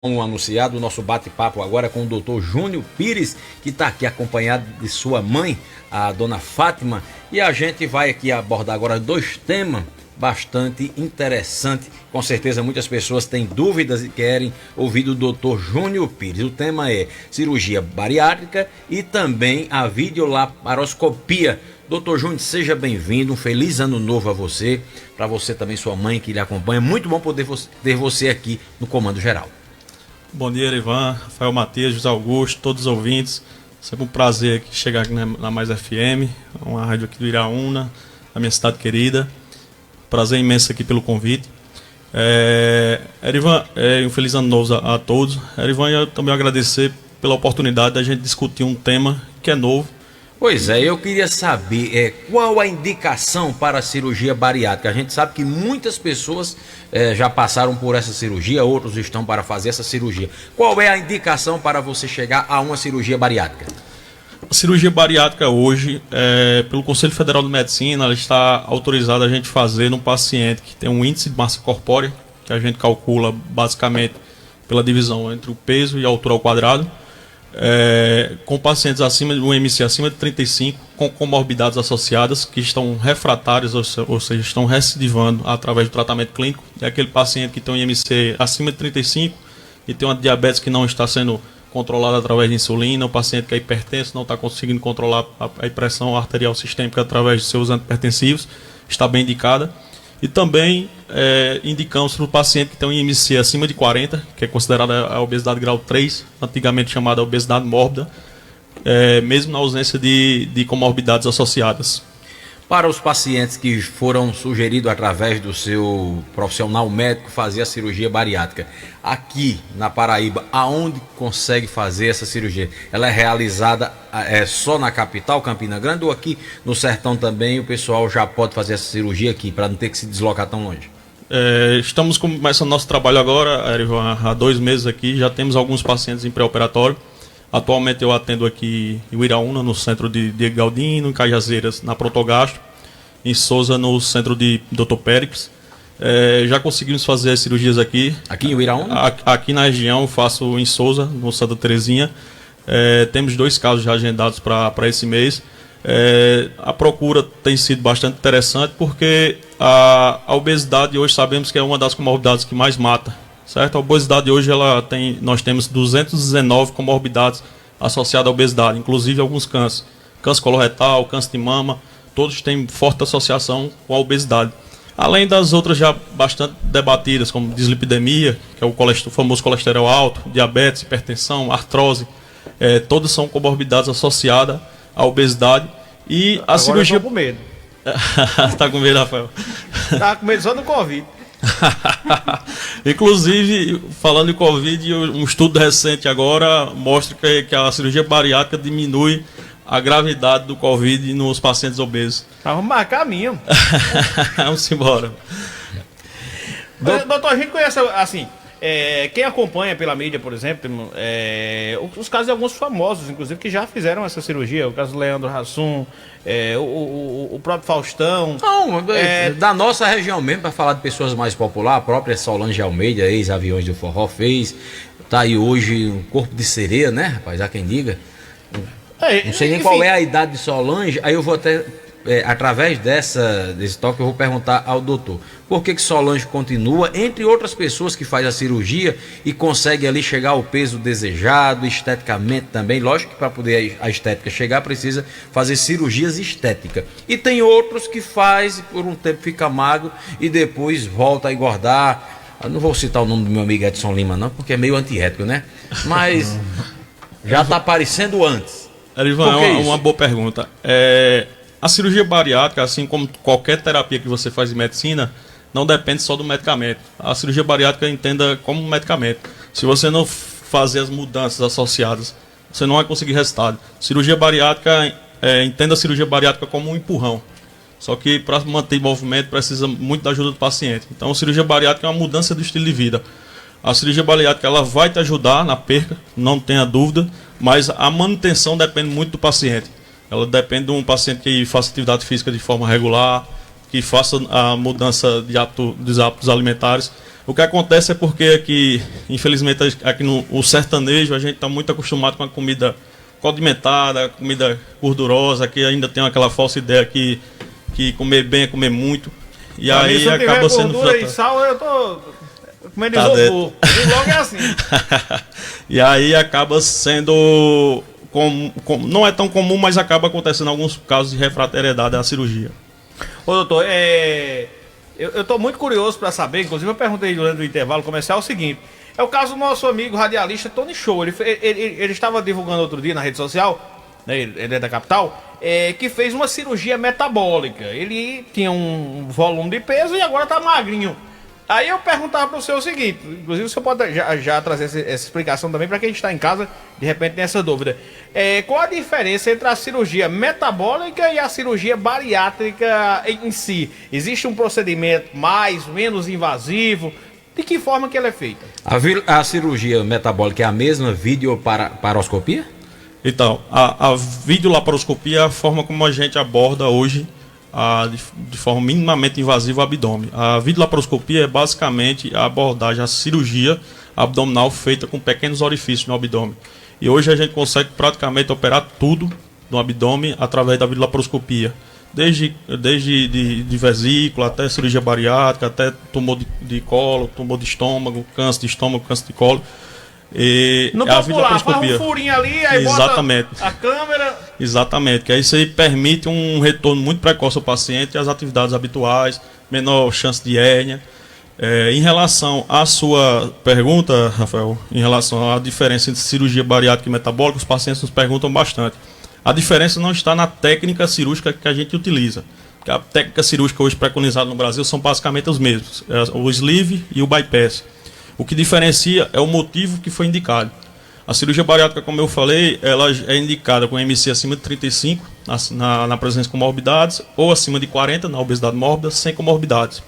Como anunciado, o nosso bate-papo agora é com o Dr. Júnior Pires, que está aqui acompanhado de sua mãe, a dona Fátima, e a gente vai aqui abordar agora dois temas bastante interessantes. Com certeza muitas pessoas têm dúvidas e querem ouvir do Dr. Júnior Pires. O tema é cirurgia bariátrica e também a videolaparoscopia. Doutor Júnior, seja bem-vindo, um feliz ano novo a você, para você também, sua mãe que lhe acompanha. Muito bom poder ter você aqui no Comando Geral. Bom dia, Erivan, Rafael Matias, José Augusto, todos os ouvintes. Sempre um prazer aqui chegar aqui na Mais FM, uma rádio aqui do Iraúna, na minha cidade querida. Prazer imenso aqui pelo convite. Erivan, um feliz ano novo a todos. Erivan, eu também agradecer pela oportunidade da gente discutir um tema que é novo. Pois é, eu queria saber qual a indicação para a cirurgia bariátrica. A gente sabe que muitas pessoas já passaram por essa cirurgia, outros estão para fazer essa cirurgia. Qual é a indicação para você chegar a uma cirurgia bariátrica? A cirurgia bariátrica hoje, pelo Conselho Federal de Medicina, ela está autorizada a gente fazer num paciente que tem um índice de massa corpórea, que a gente calcula basicamente pela divisão entre o peso e a altura ao quadrado. Com pacientes acima de um IMC acima de 35, com comorbidades associadas, que estão refratários, ou seja, estão recidivando através do tratamento clínico. É aquele paciente que tem um IMC acima de 35 e tem uma diabetes que não está sendo controlada através de insulina, o paciente que é hipertenso, não está conseguindo controlar a pressão arterial sistêmica através de seus antipertensivos, está bem indicada. E também indicamos para o paciente que tem um IMC acima de 40, que é considerada a obesidade grau 3, antigamente chamada obesidade mórbida, mesmo na ausência de comorbidades associadas. Para os pacientes que foram sugeridos através do seu profissional médico fazer a cirurgia bariátrica, aqui na Paraíba, aonde consegue fazer essa cirurgia? Ela é realizada só na capital, Campina Grande, ou aqui no sertão também o pessoal já pode fazer essa cirurgia aqui, para não ter que se deslocar tão longe? Estamos começando nosso trabalho agora, há 2 meses aqui, já temos alguns pacientes em pré-operatório. Atualmente eu atendo aqui em Iraúna, no centro de Diego Galdino, em Cajazeiras, na Protogastro, em Souza, no centro de Dr. Péricles. Já conseguimos fazer as cirurgias aqui. Aqui em Iraúna? Aqui na região, faço em Souza, no Santa Terezinha. Temos 2 casos já agendados para esse mês. A procura tem sido bastante interessante porque a obesidade hoje sabemos que é uma das comorbidades que mais mata. Certo? A obesidade hoje nós temos 219 comorbidades associadas à obesidade, inclusive alguns cânceres. Câncer coloretal, câncer de mama, todos têm forte associação com a obesidade. Além das outras já bastante debatidas, como dislipidemia, que é o famoso colesterol alto, diabetes, hipertensão, artrose, todas são comorbidades associadas à obesidade. E a Agora cirurgia... eu tô com medo. Tá com medo, Rafael? Tá com medo só do Covid. Inclusive, falando de Covid, um estudo recente agora mostra que a cirurgia bariátrica diminui a gravidade do Covid nos pacientes obesos. Vamos marcar a minha. Vamos embora. Doutor, a gente conhece, assim, quem acompanha pela mídia, por exemplo, os casos de alguns famosos, inclusive, que já fizeram essa cirurgia. O caso do Leandro Hassum, o próprio Faustão. Não, da nossa região mesmo, para falar de pessoas mais populares, a própria Solange Almeida, ex-Aviões do Forró, fez. Tá aí hoje um corpo de sereia, né, rapaz? Há quem diga. Não sei nem qual é a idade de Solange, aí eu vou até... através desse toque eu vou perguntar ao doutor por que Solange continua, entre outras pessoas que faz a cirurgia e consegue ali chegar ao peso desejado, esteticamente também. Lógico que para poder a estética chegar precisa fazer cirurgias estéticas, e tem outros que faz e por um tempo fica magro e depois volta a engordar. Eu não vou citar o nome do meu amigo Edson Lima não, porque é meio antiético, né? Mas já está aparecendo antes. Erivan, uma boa pergunta. A cirurgia bariátrica, assim como qualquer terapia que você faz em medicina, não depende só do medicamento. A cirurgia bariátrica entenda como um medicamento. Se você não fazer as mudanças associadas, você não vai conseguir resultado. Cirurgia bariátrica, entenda a cirurgia bariátrica como um empurrão. Só que para manter em movimento precisa muito da ajuda do paciente. Então a cirurgia bariátrica é uma mudança do estilo de vida. A cirurgia bariátrica ela vai te ajudar na perca, não tenha dúvida, mas a manutenção depende muito do paciente. Ela depende de um paciente que faça atividade física de forma regular, que faça a mudança dos hábitos alimentares. O que acontece é porque aqui, infelizmente, aqui no o sertanejo, a gente está muito acostumado com a comida condimentada, comida gordurosa, que ainda tem aquela falsa ideia que comer bem é comer muito. E Pra mim, aí se eu acaba tiver sendo gordura e frustrante. sal, eu tô comendo Tá isopor. E logo é assim. E aí acaba sendo. Não é tão comum, mas acaba acontecendo alguns casos de refratariedade à cirurgia. Ô, doutor, eu tô muito curioso para saber, inclusive eu perguntei durante o intervalo comercial o seguinte. É o caso do nosso amigo radialista Tony Show. Ele estava divulgando outro dia na rede social, né, ele é da capital, que fez uma cirurgia metabólica. Ele tinha um volume de peso e agora tá magrinho. Aí eu perguntava para o senhor o seguinte, inclusive o senhor pode já trazer essa explicação também para quem está em casa, de repente tem essa dúvida. Qual a diferença entre a cirurgia metabólica e a cirurgia bariátrica em si? Existe um procedimento mais, menos invasivo? De que forma que ela é feita? A cirurgia metabólica é a mesma videoparoscopia? Então, a videolaparoscopia é a forma como a gente aborda hoje de forma minimamente invasiva o abdômen. A videolaparoscopia é basicamente a abordagem, a cirurgia abdominal feita com pequenos orifícios no abdômen. E hoje a gente consegue praticamente operar tudo no abdômen através da videolaparoscopia. Desde de vesícula, até cirurgia bariátrica, até tumor de colo, tumor de estômago, câncer de estômago, câncer de colo. E no a popular, faz um furinho ali, aí exatamente. Bota a câmera. Exatamente, que aí isso aí permite um retorno muito precoce ao paciente às atividades habituais, menor chance de hérnia. Em relação à sua pergunta, Rafael, em relação à diferença entre cirurgia bariátrica e metabólica, os pacientes nos perguntam bastante. A diferença não está na técnica cirúrgica que a gente utiliza. Porque a técnica cirúrgica hoje preconizada no Brasil são basicamente os mesmos, o sleeve e o bypass. O que diferencia é o motivo que foi indicado. A cirurgia bariátrica, como eu falei, ela é indicada com MC acima de 35, na presença de comorbidades, ou acima de 40, na obesidade mórbida, sem comorbidades.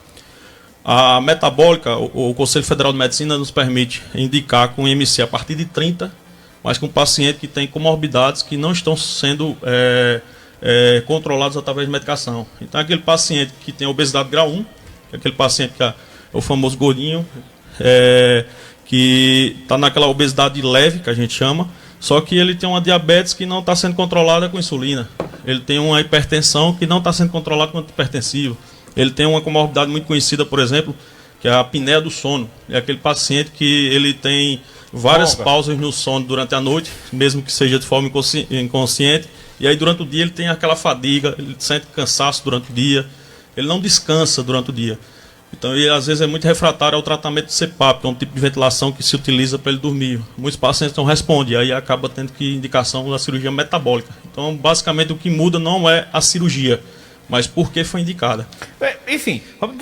A metabólica, o Conselho Federal de Medicina nos permite indicar com MC a partir de 30, mas com paciente que tem comorbidades que não estão sendo controlados através de medicação. Então, aquele paciente que tem obesidade grau 1, aquele paciente que é o famoso gordinho, que está naquela obesidade leve, que a gente chama, só que ele tem uma diabetes que não está sendo controlada com insulina. Ele tem uma hipertensão que não está sendo controlada com antihipertensivo. Ele tem uma comorbidade muito conhecida, por exemplo, que é a apneia do sono. É aquele paciente que ele tem várias pausas no sono durante a noite, mesmo que seja de forma inconsciente, e aí durante o dia ele tem aquela fadiga, ele sente cansaço durante o dia, ele não descansa durante o dia. Então, ele às vezes é muito refratário ao tratamento de CPAP, que é um tipo de ventilação que se utiliza para ele dormir. Muitos pacientes não respondem, aí acaba tendo que indicação da cirurgia metabólica. Então, basicamente, o que muda não é a cirurgia, mas por que foi indicada. Enfim, vamos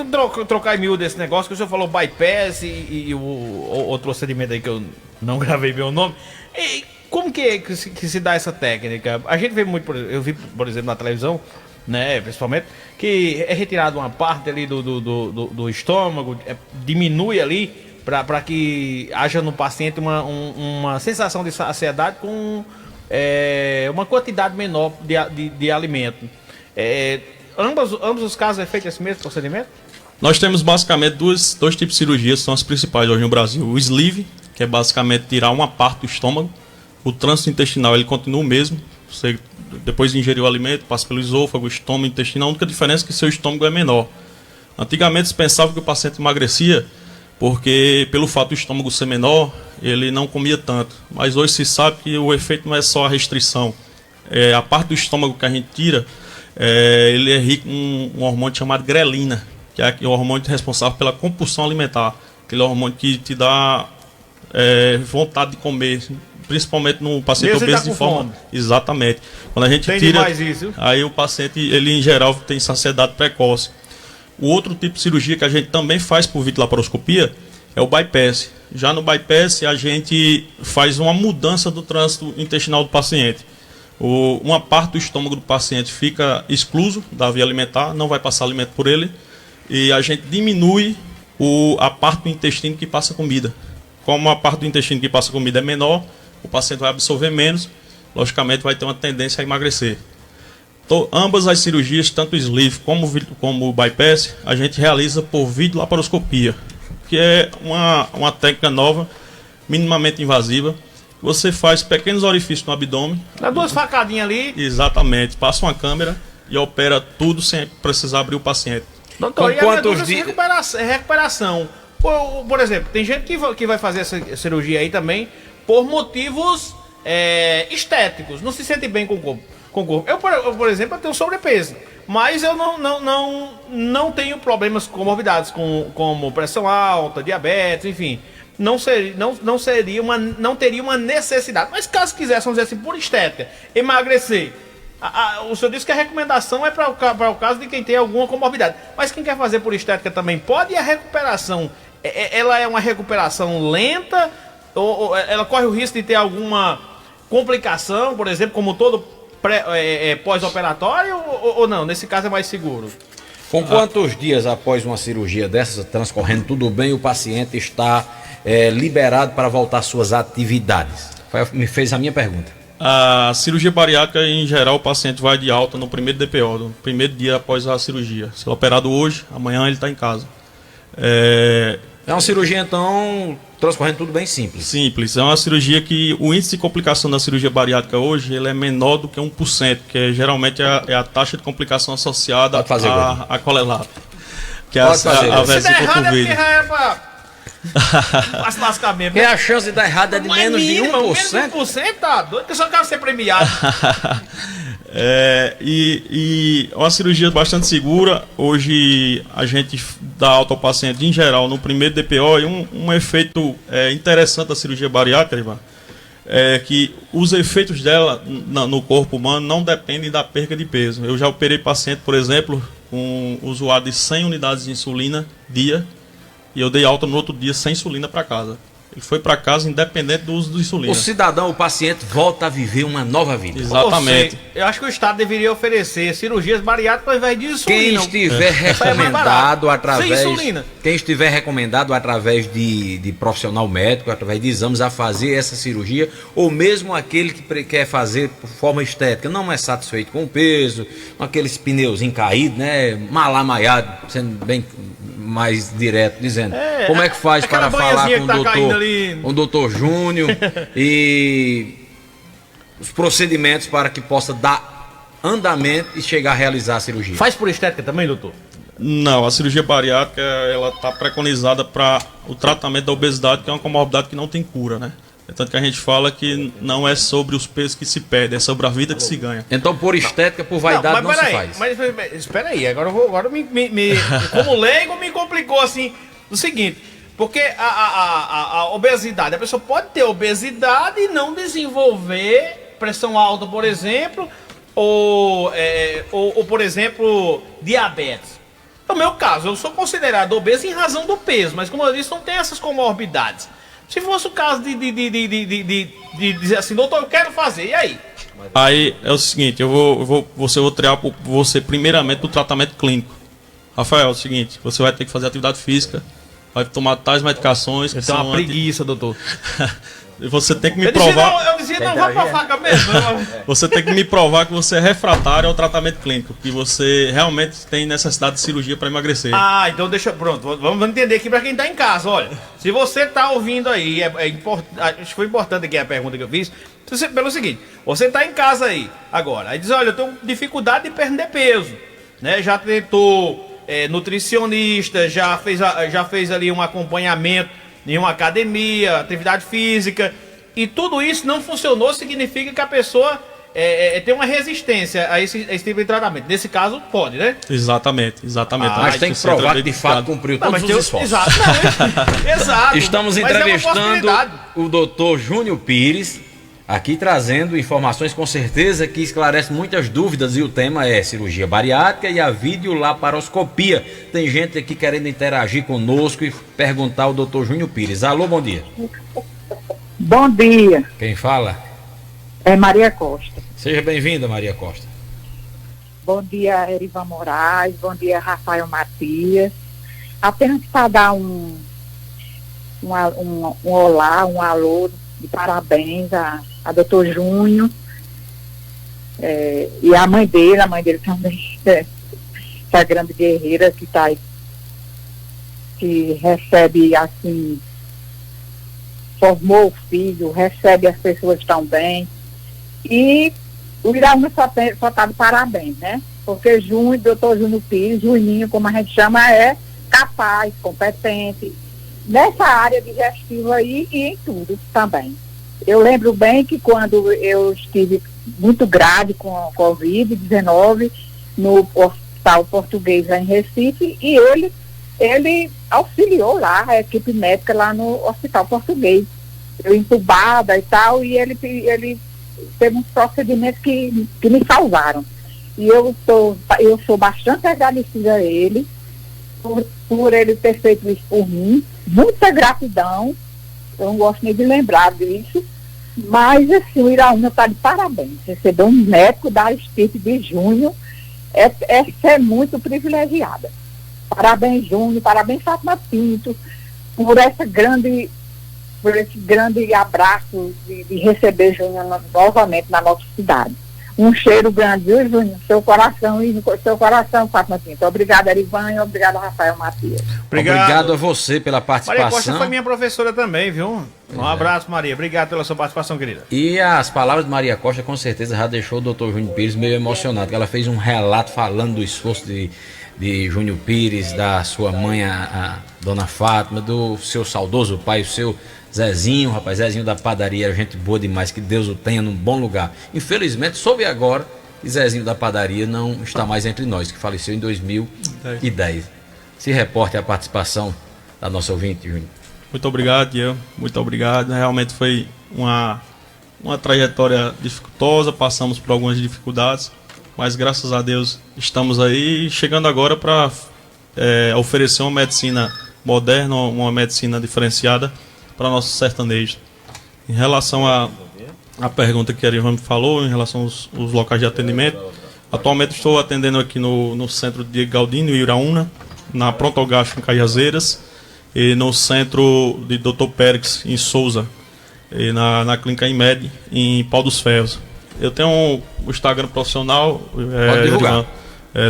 trocar em miúdo desse negócio, que o senhor falou bypass e o outro procedimento aí que eu não gravei bem o nome. E como que se dá essa técnica? A gente vê muito, eu vi, por exemplo, na televisão, né, principalmente, que é retirado uma parte ali do estômago, diminui ali para que haja no paciente uma sensação de saciedade com uma quantidade menor de alimento. Ambos os casos é feito esse mesmo procedimento? Nós temos basicamente dois tipos de cirurgias, são as principais hoje no Brasil. O sleeve, que é basicamente tirar uma parte do estômago. O trânsito intestinal ele continua o mesmo. Você, depois de ingerir o alimento, passa pelo esôfago, estômago, intestino. A única diferença é que seu estômago é menor. Antigamente se pensava que o paciente emagrecia porque, pelo fato do estômago ser menor, ele não comia tanto. Mas hoje se sabe que o efeito não é só a restrição. A parte do estômago que a gente tira, ele é rico em um hormônio chamado grelina, que é o hormônio responsável pela compulsão alimentar. Aquele hormônio que te dá vontade de comer, principalmente no paciente obeso de forma... Fome. Exatamente. Quando a gente tira, aí o paciente, ele em geral tem saciedade precoce. O outro tipo de cirurgia que a gente também faz por videolaparoscopia é o bypass. Já no bypass a gente faz uma mudança do trânsito intestinal do paciente. Uma parte do estômago do paciente fica excluso da via alimentar, não vai passar alimento por ele, e a gente diminui a parte do intestino que passa comida. Como a parte do intestino que passa comida é menor, o paciente vai absorver menos, logicamente vai ter uma tendência a emagrecer. Então, ambas as cirurgias, tanto o sleeve como o bypass, a gente realiza por videolaparoscopia. que é uma técnica nova, minimamente invasiva. Você faz pequenos orifícios no abdômen. Dá 2 facadinhas ali. Exatamente. Passa uma câmera e opera tudo sem precisar abrir o paciente. Doutor, Com quantos dias? Recuperação. Por exemplo, tem gente que vai fazer essa cirurgia aí também por motivos estéticos. Não se sente bem com o corpo. Eu, por exemplo, eu tenho sobrepeso. Mas eu não tenho problemas com comorbidades, como pressão alta, diabetes, enfim. Não teria uma necessidade. Mas caso quisesse, vamos dizer assim, por estética, emagrecer. O senhor disse que a recomendação é para o caso de quem tem alguma comorbidade. Mas quem quer fazer por estética também pode? E a recuperação, ela é uma recuperação lenta? Ou ela corre o risco de ter alguma complicação, por exemplo, como todo pós-operatório? Ou não? Nesse caso é mais seguro? Com quantos dias após uma cirurgia dessas, transcorrendo tudo bem, o paciente está liberado para voltar às suas atividades? Me fez a minha pergunta. A cirurgia bariátrica, em geral, o paciente vai de alta no primeiro DPO, no primeiro dia após a cirurgia. Se é operado hoje, amanhã ele está em casa. É uma cirurgia, então, transcorrendo tudo bem simples. Simples. É uma cirurgia que o índice de complicação da cirurgia bariátrica hoje ele é menor do que 1%, que geralmente é a taxa de complicação associada a colelato. Que é a vesícula curvilínea. Vai se lascar mesmo. Porque a chance de dar errado é de menos de 1%. Menos de 1%, tá doido? Que eu só quero ser premiado. E uma cirurgia bastante segura. Hoje a gente dá alta ao paciente em geral no primeiro DPO. E um efeito interessante da cirurgia bariátrica, Ivan, é que os efeitos dela no corpo humano não dependem da perda de peso. Eu já operei paciente, por exemplo, com um usuário de 100 unidades de insulina dia. E eu dei alta no outro dia sem insulina para casa. Ele foi para casa independente do uso de insulina. O cidadão, o paciente, volta a viver uma nova vida. Exatamente. Eu acho que o Estado deveria oferecer cirurgias bariátricas ao invés de insulina. Quem estiver recomendado através de profissional médico, através de exames, a fazer essa cirurgia, ou mesmo aquele que quer fazer por forma estética, não é satisfeito com o peso, com aqueles pneus caídos, né? Malamaiado, sendo bem mais direto, dizendo como é que faz para falar com o doutor Júnior e os procedimentos para que possa dar andamento e chegar a realizar a cirurgia. Faz por estética também, doutor? Não, a cirurgia bariátrica ela está preconizada para o tratamento da obesidade, que é uma comorbidade que não tem cura, né? É tanto que a gente fala que não é sobre os pesos que se perdem, é sobre a vida que se ganha. Então, por estética, por vaidade, não se faz. Mas espera aí, agora como leigo me complicou assim, o seguinte, porque a obesidade, a pessoa pode ter obesidade e não desenvolver pressão alta, por exemplo, ou por exemplo, diabetes. No meu caso, eu sou considerado obeso em razão do peso, mas como eu disse, não tem essas comorbidades. Se fosse o caso de dizer assim, doutor, eu quero fazer, e aí? Aí é o seguinte, eu vou triar você primeiramente do tratamento clínico. Rafael, é o seguinte, você vai ter que fazer atividade física, vai tomar tais medicações que são uma preguiça, doutor. Você tem que me provar. Eu dizia, não, vai pra faca mesmo. Você tem que me provar que você é refratário ao tratamamento clínico, que você realmente tem necessidade de cirurgia para emagrecer. Ah, então pronto, vamos entender aqui para quem tá em casa, olha. Se você tá ouvindo aí, acho que foi importante aqui a pergunta que eu fiz, pelo seguinte, você tá em casa aí, agora, aí diz, olha, eu tenho dificuldade de perder peso, né? Já tentou nutricionista, já fez ali um acompanhamento em uma academia, atividade física, e tudo isso não funcionou, significa que a pessoa tem uma resistência a esse tipo de tratamento. Nesse caso, pode, né? Exatamente. Mas tem que provar que de fato cumpriu todos os esforços. Exato. Estamos entrevistando o doutor Júnior Pires, aqui trazendo informações com certeza que esclarecem muitas dúvidas, e o tema é cirurgia bariátrica e a videolaparoscopia. Tem gente aqui querendo interagir conosco e perguntar ao doutor Júnior Pires. Alô, bom dia. Bom dia. Quem fala? É Maria Costa. Seja bem-vinda, Maria Costa. Bom dia, Erivan Moraes. Bom dia, Rafael Matias. Apenas para dar um olá, um alô de parabéns a doutor Júnior e a mãe dele também, essa grande guerreira que está aí que recebe, assim, formou o filho, recebe as pessoas tão bem. E o Iraúna só tá de parabéns, né? Porque doutor Júnior Pires, Juninho, como a gente chama, é capaz, competente, nessa área digestiva aí e em tudo também. Eu lembro bem que quando eu estive muito grave com a Covid-19 no Hospital Português lá em Recife, e ele auxiliou lá a equipe médica lá no Hospital Português. Eu entubada e tal, e ele teve uns procedimentos que me salvaram. E eu sou bastante agradecida a ele por ele ter feito isso por mim. Muita gratidão. Eu não gosto nem de lembrar disso. Mas, assim, o Iraúna está de parabéns. Receber um médico da estirpe de Júnior é ser muito privilegiada. Parabéns, Júnior. Parabéns, Fátima Pinto, por esse grande abraço de receber Júnior novamente na nossa cidade. Um cheiro grande, viu, Júnior? Seu coração e no seu coração, Fátima Pinto. Obrigada, Erivan, e obrigada, Rafael Matias. Obrigado a você pela participação. Maria Costa foi minha professora também, viu? Um abraço, Maria. Obrigado pela sua participação, querida. E as palavras de Maria Costa, com certeza, já deixou o doutor Júnior Pires meio emocionado. Ela fez um relato falando do esforço de Júnior Pires, da sua mãe, a dona Fátima, do seu saudoso pai, o seu Zezinho, rapaz, Zezinho da padaria, era gente boa demais, que Deus o tenha num bom lugar. Infelizmente, soube agora que Zezinho da padaria não está mais entre nós, que faleceu em 2010. Se reporte a participação da nossa ouvinte, Júnior. Muito obrigado, Ian. Muito obrigado. Realmente foi uma trajetória dificultosa, passamos por algumas dificuldades, mas graças a Deus estamos aí, chegando agora para oferecer uma medicina moderna, uma medicina diferenciada para nossos sertanejos. Em relação à pergunta que a Arivan me falou, em relação aos locais de atendimento, atualmente estou atendendo aqui no centro de Galdino e Iraúna, na Pronto Gastro em Cajazeiras, e no centro de Dr. Pérez em Souza, e na clínica Imed em Pau dos Ferros. Eu tenho um Instagram profissional,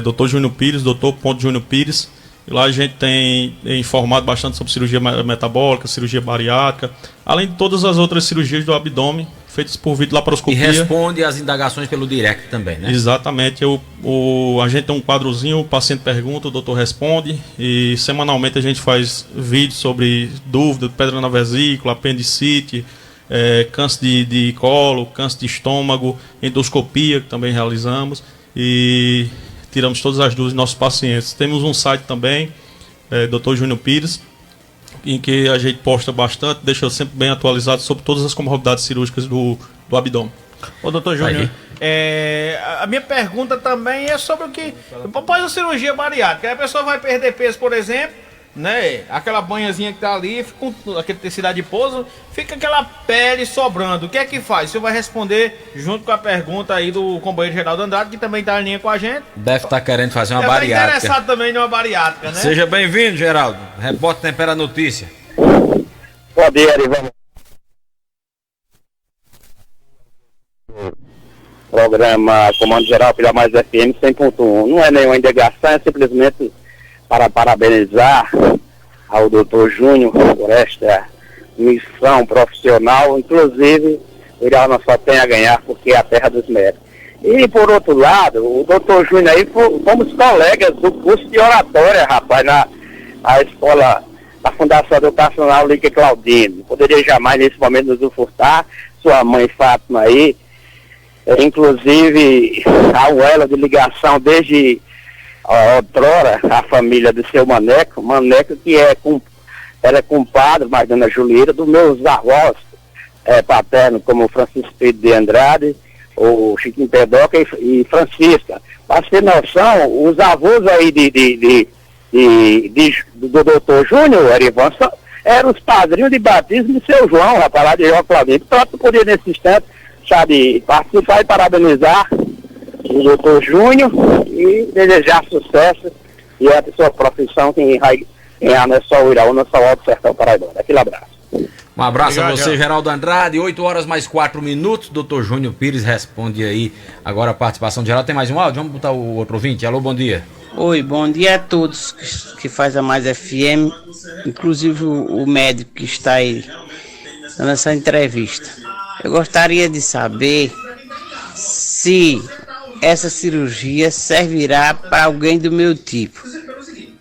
Dr. Júnior Pires, Dr. Pires. E lá a gente tem informado bastante sobre cirurgia metabólica, cirurgia bariátrica, além de todas as outras cirurgias do abdômen, feitas por videolaparoscopia. E responde às indagações pelo direct também, né? Exatamente. A gente tem um quadrozinho, o paciente pergunta, o doutor responde, e semanalmente a gente faz vídeos sobre dúvida, pedra na vesícula, apendicite, câncer de colo, câncer de estômago, endoscopia, que também realizamos, e tiramos todas as dúvidas dos nossos pacientes. Temos um site também, Dr. Júnior Pires, em que a gente posta bastante, deixa sempre bem atualizado sobre todas as comorbidades cirúrgicas do abdômen. Ô, doutor Júnior, a minha pergunta também é sobre o que... Após a cirurgia bariátrica, a pessoa vai perder peso, por exemplo, né? Aquela banhazinha que tá ali, com aquele tecido adiposo, fica aquela pele sobrando. O que é que faz? Você vai responder junto com a pergunta aí do companheiro Geraldo Andrade, que também tá em linha com a gente. Deve estar querendo fazer uma bariátrica. Tá interessado também numa bariátrica, né? Seja bem-vindo, Geraldo. Repórter Tempera Notícia. Bom dia, Arivan. Programa Comando Geral Filha Mais FM 100.1. Não é nenhuma indagação, é simplesmente para parabenizar ao doutor Júnior por esta missão profissional. Inclusive, o Iraúna só tem a ganhar porque é a terra dos médicos. E, por outro lado, o doutor Júnior aí, fomos colegas do curso de oratória, rapaz, na escola da Fundação Educacional Lídia Claudino. Poderia jamais, nesse momento, nos ufurtar. Sua mãe, Fátima, aí, inclusive, há um elo de ligação desde outrora, a família do seu Maneco que era compadre, mas dona Julieira, dos meus avós paternos, como Francisco Pedro de Andrade, o Chiquinho Pedoca e Francisca. Para ter noção, os avós aí do doutor Júnior, Erivan, eram os padrinhos de batismo de seu João, rapaz, lá de João Flamengo. Então, eu podia, nesse instante, sabe, participar e parabenizar o doutor Júnior e desejar sucesso e a sua profissão que não é só o Iraúna, não é só o Alto Sertão Paraibano. Aquele abraço. Um abraço. Obrigado, a você, Geraldo Andrade. 8 horas mais 4 minutos. Doutor Júnior Pires responde aí agora a participação de Geraldo. Tem mais um áudio? Vamos botar o outro ouvinte. Alô, bom dia. Oi, bom dia a todos que faz a Mais FM, inclusive o médico que está aí dando essa entrevista. Eu gostaria de saber se essa cirurgia servirá para alguém do meu tipo.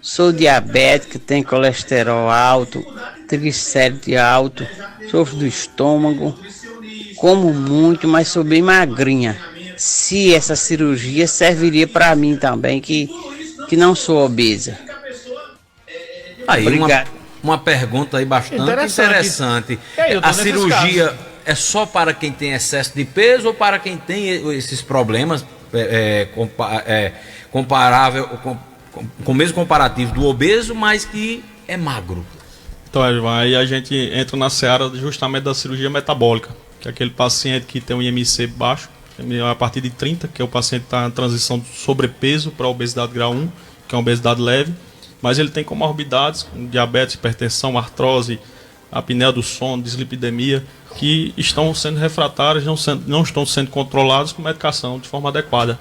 Sou diabética, tenho colesterol alto, triglicérides alto, sofro do estômago, como muito, mas sou bem magrinha. Se essa cirurgia serviria para mim também, que não sou obesa. Aí, Obrigado. uma pergunta aí bastante interessante. Aí, doutor, A nesses cirurgia casos, é só para quem tem excesso de peso ou para quem tem esses problemas comparável com o mesmo comparativo do obeso, mas que é magro? Então, aí a gente entra na seara justamente da cirurgia metabólica, que é aquele paciente que tem um IMC baixo, a partir de 30, que é o paciente que está na transição do sobrepeso para a obesidade grau 1, que é uma obesidade leve, mas ele tem comorbidades, como diabetes, hipertensão, artrose, apneia do sono, dislipidemia, que estão sendo refratárias, não estão sendo controlados com medicação de forma adequada.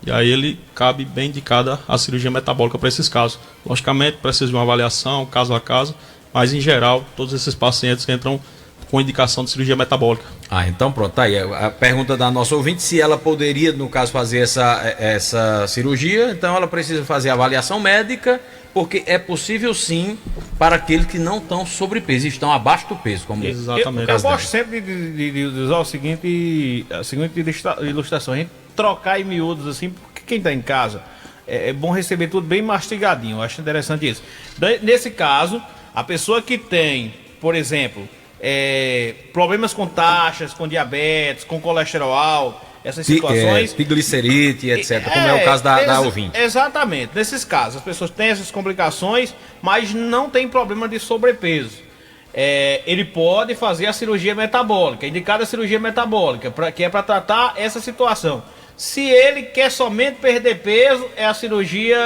E aí ele cabe bem indicada a cirurgia metabólica para esses casos. Logicamente, precisa de uma avaliação, caso a caso, mas em geral, todos esses pacientes entram com indicação de cirurgia metabólica. Então pronto, tá aí a pergunta da nossa ouvinte, se ela poderia, no caso, fazer essa cirurgia. Então ela precisa fazer a avaliação médica, porque é possível sim para aqueles que não estão sobrepeso, estão abaixo do peso. Como Exatamente. Eu gosto sempre de usar a seguinte ilustração, a gente trocar em miúdos assim, porque quem está em casa é bom receber tudo bem mastigadinho, eu acho interessante isso. Nesse caso, a pessoa que tem, por exemplo, problemas com taxas, com diabetes, com colesterol alto, essas situações... Triglicerite, etc., como é o caso da ouvinte. Exatamente. Nesses casos, as pessoas têm essas complicações, mas não tem problema de sobrepeso. Ele pode fazer a cirurgia metabólica, indicada a cirurgia metabólica, que é para tratar essa situação. Se ele quer somente perder peso, é a cirurgia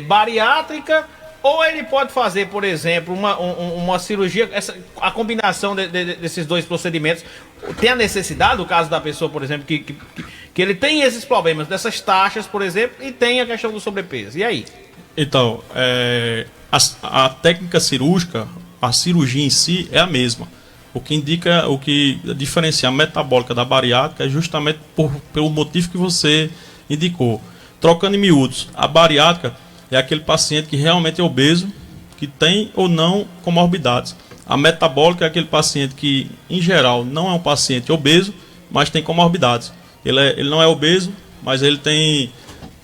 bariátrica, ou ele pode fazer, por exemplo, uma cirurgia, a combinação desses dois procedimentos. Tem a necessidade, no caso da pessoa, por exemplo, que ele tem esses problemas, dessas taxas, por exemplo, e tem a questão do sobrepeso. E aí? Então, a técnica cirúrgica, a cirurgia em si é a mesma. O que diferencia a metabólica da bariátrica é justamente pelo motivo que você indicou. Trocando em miúdos, a bariátrica é aquele paciente que realmente é obeso, que tem ou não comorbidades. A metabólica é aquele paciente que, em geral, não é um paciente obeso, mas tem comorbidades. Ele não é obeso, mas ele tem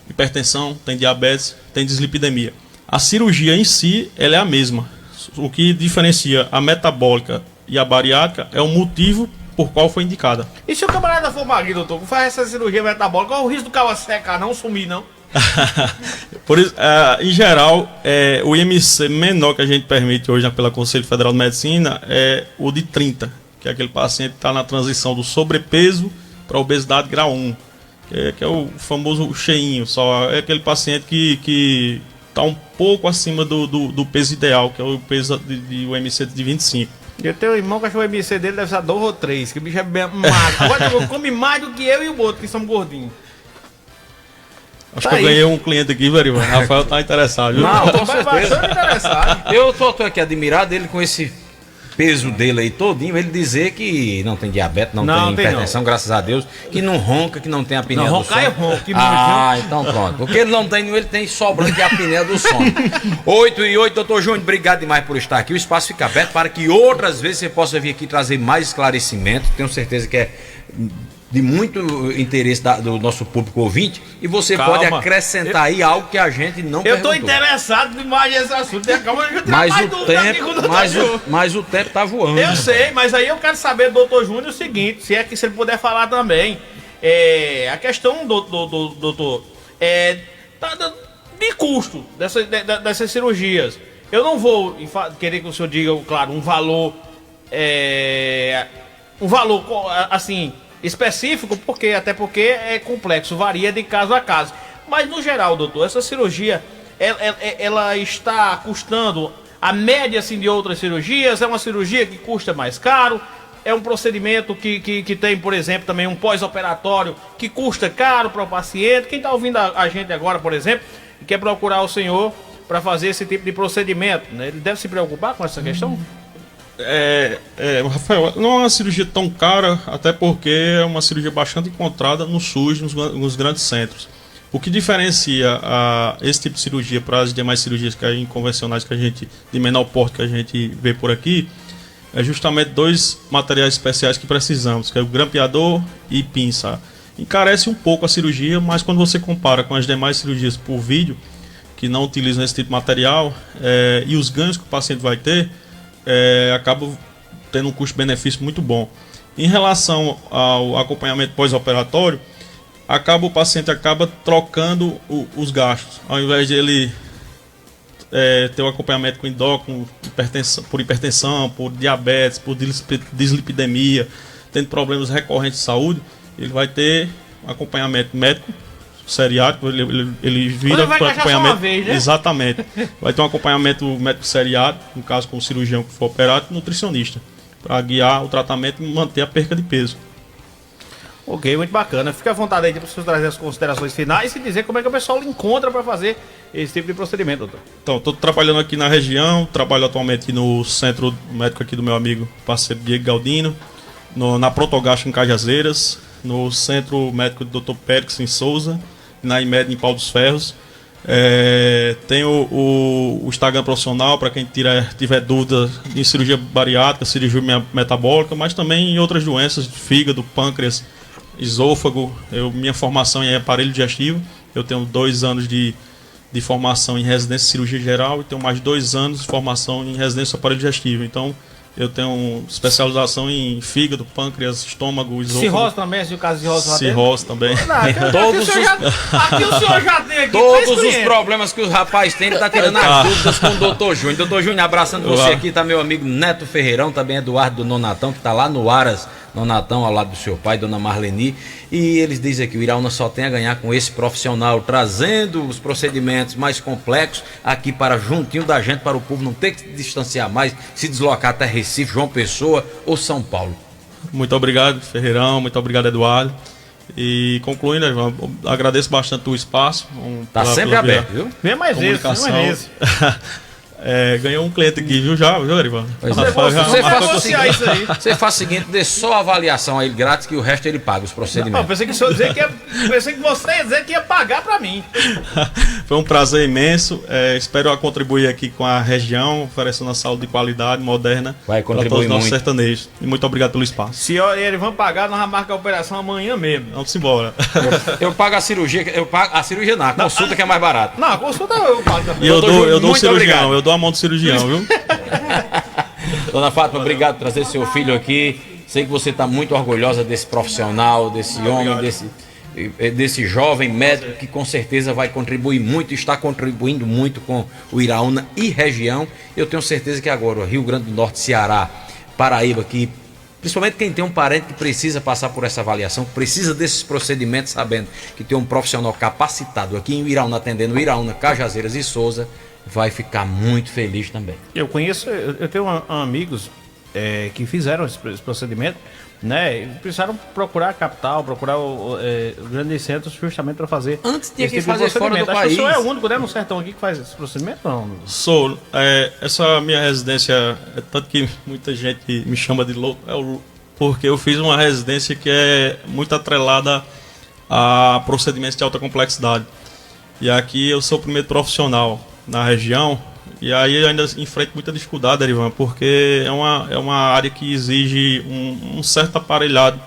hipertensão, tem diabetes, tem dislipidemia. A cirurgia em si, ela é a mesma. O que diferencia a metabólica e a bariátrica é o motivo por qual foi indicada. E se o camarada for magro, doutor, faz essa cirurgia metabólica, qual é o risco do cara secar, não sumir, não? Por isso, em geral, o IMC menor que a gente permite hoje pela Conselho Federal de Medicina é o de 30, que é aquele paciente que está na transição do sobrepeso para a obesidade grau 1, que é o famoso cheinho, só é aquele paciente que está um pouco acima do peso ideal, que é o peso de o IMC de 25. E o teu irmão, que acho que o IMC dele deve ser 2 ou 3, que o bicho é bem magro. Agora come mais do que eu e o outro, que somos gordinhos. Acho que eu ganhei um cliente aqui, velho. O Rafael tá interessado, viu? Não, com certeza. Bastante interessado. Eu tô aqui admirado dele com esse peso dele aí todinho, ele dizer que não tem diabetes, não tem hipertensão, graças a Deus, que não ronca, que não tem apneia do sono. Roncar é ronco, que então pronto. O que ele não tem, ele tem sobrando de apneia do sono. 8:08, doutor Júnior, obrigado demais por estar aqui. O espaço fica aberto para que outras vezes você possa vir aqui trazer mais esclarecimento. Tenho certeza que é de muito interesse do nosso público ouvinte, e você pode acrescentar aí algo que a gente não perguntou. Eu tô interessado demais nesse assunto. Mas o tempo tá voando. Eu sei, mas aí eu quero saber do doutor Júnior o seguinte, se ele puder falar também, a questão, doutor, de custo dessas cirurgias. Eu não vou querer que o senhor diga, claro, um valor assim específico, até porque é complexo, varia de caso a caso. Mas no geral, doutor, essa cirurgia ela está custando a média assim de outras cirurgias? É uma cirurgia que custa mais caro? é um procedimento que tem, por exemplo, também um pós-operatório que custa caro para o paciente. Quem está ouvindo a gente agora, por exemplo, e quer procurar o senhor para fazer esse tipo de procedimento, né? Ele deve se preocupar com essa questão? Rafael, não é uma cirurgia tão cara, até porque é uma cirurgia bastante encontrada no SUS, nos grandes centros. O que diferencia esse tipo de cirurgia para as demais cirurgias convencionais que a gente, de menor porte, que a gente vê por aqui, é justamente 2 materiais especiais que precisamos, que é o grampeador e pinça. Encarece um pouco a cirurgia, mas quando você compara com as demais cirurgias por vídeo, que não utilizam esse tipo de material, e os ganhos que o paciente vai ter, acaba tendo um custo-benefício muito bom. Em relação ao acompanhamento pós-operatório, o paciente acaba trocando os gastos. Ao invés de ele ter um acompanhamento com endócrino, por hipertensão, por diabetes, por dislipidemia, tendo problemas recorrentes de saúde, ele vai ter um acompanhamento médico seriático, ele vira para acompanhamento. Vez, né? Exatamente. Vai ter um acompanhamento médico seriático, no caso com o cirurgião que for operado, e nutricionista, para guiar o tratamento e manter a perca de peso. Ok, muito bacana. Fica à vontade aí para você trazer as considerações finais e dizer como é que o pessoal encontra para fazer esse tipo de procedimento, doutor. Então, estou trabalhando aqui na região, trabalho atualmente no centro médico aqui do meu amigo, parceiro Diego Galdino, na Protogastro em Cajazeiras, no centro médico do Dr. Périx em Souza, na IMED em Pau dos Ferros. Tem o Instagram profissional para quem tiver dúvida em cirurgia bariátrica, cirurgia metabólica, mas também em outras doenças, fígado, pâncreas, esôfago. Minha formação é aparelho digestivo. Eu tenho 2 anos de formação em residência de cirurgia geral e tenho mais 2 anos de formação em residência de aparelho digestivo. Então, eu tenho especialização em fígado, pâncreas, estômago, esôfago. Cirrose também, se o caso de cirrose. Cirrose também. Aqui o senhor já tem aqui. Todos os problemas que os rapazes têm, ele tá tirando as dúvidas com o doutor Júnior. Doutor Júnior, abraçando você aqui, tá meu amigo Neto Ferreirão, também Eduardo do Nonatão, que tá lá no Aras, Nonatão, ao lado do seu pai, dona Marleni. E eles dizem que o Iraúna só tem a ganhar com esse profissional, trazendo os procedimentos mais complexos aqui para juntinho da gente, para o povo não ter que se distanciar mais, se deslocar até Recife, João Pessoa ou São Paulo. Muito obrigado, Ferreirão, muito obrigado, Eduardo. E concluindo, agradeço bastante o espaço. Tá sempre aberto, viu? Vem mais vezes, vem mais vezes. Ganhou um cliente aqui, viu, Erivan? Você faz o seguinte, dê só a avaliação a ele grátis, que o resto ele paga, os procedimentos. Não, pensei que você ia dizer que ia pagar pra mim. Foi um prazer imenso, espero contribuir aqui com a região, oferecendo uma saúde de qualidade, moderna, vai contribuir para todos os nossos muito. sertanejos. E muito obrigado pelo espaço. Se eles vão pagar, nós vamos marcar a operação amanhã mesmo. Vamos embora. Eu pago a cirurgia, não, a consulta que é mais barata. Não, a consulta eu pago também. E eu dou o cirurgião, eu dou a mão do cirurgião, viu? Dona Fátima, obrigado por trazer seu filho aqui. Sei que você está muito orgulhosa desse profissional, desse homem, desse jovem médico que com certeza vai contribuir muito, está contribuindo muito com o Iraúna e região. Eu tenho certeza que agora o Rio Grande do Norte, Ceará, Paraíba, que principalmente quem tem um parente que precisa passar por essa avaliação, que precisa desses procedimentos, sabendo que tem um profissional capacitado aqui em Iraúna, atendendo Iraúna, Cajazeiras e Souza, vai ficar muito feliz também. Eu tenho amigos que fizeram esse procedimento, né? Precisaram procurar a capital, procurar grandes centros justamente para fazer. Antes tinha esse que tipo fazer fora do país. O senhor é o único, né, no sertão aqui que faz esse procedimento? Não? Sou. Essa minha residência, tanto que muita gente me chama de louco, porque eu fiz uma residência que é muito atrelada a procedimentos de alta complexidade. E aqui eu sou o primeiro profissional na região, e aí eu ainda enfrento muita dificuldade, Erivan, porque é uma área que exige um certo aparelhado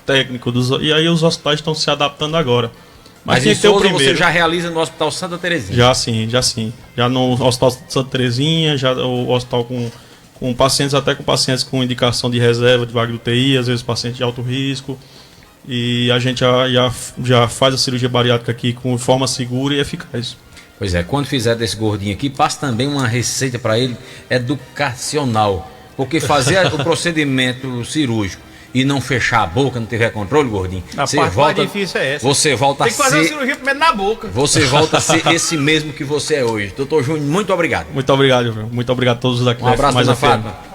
técnico, e aí os hospitais estão se adaptando agora. Mas em Souza você já realiza no Hospital Santa Terezinha? Já sim. Já no Hospital Santa Terezinha, já o hospital com pacientes, até com pacientes com indicação de reserva de vaga de UTI, às vezes pacientes de alto risco. E a gente já faz a cirurgia bariátrica aqui com forma segura e eficaz. Pois é, quando fizer desse gordinho aqui, passa também uma receita para ele educacional. Porque fazer o procedimento cirúrgico e não fechar a boca, não tiver controle, gordinho, a parte mais difícil é essa. Você volta a ser... Tem que fazer a cirurgia primeiro na boca. Você volta a ser esse mesmo que você é hoje. Doutor Júnior, muito obrigado. Muito obrigado, viu? Muito obrigado a todos daqui. Um abraço, Dona Fátima.